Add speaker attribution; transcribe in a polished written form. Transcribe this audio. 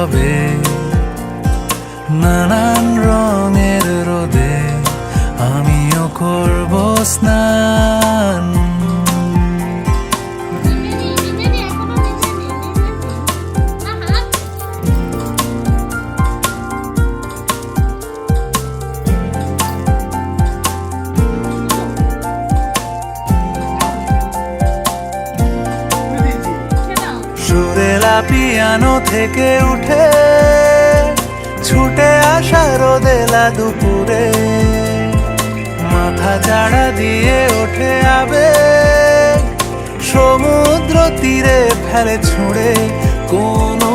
Speaker 1: হবে নানান রঙের রোদে আমিও করব স্নান। সুরেলা পিয়ানো থেকে উঠে ছুটে আসা রোদেলা দুপুরে মাথা চাড়া দিয়ে ওঠে আবেগ সমুদ্র তীরে ফেলে ছুঁড়ে কোনো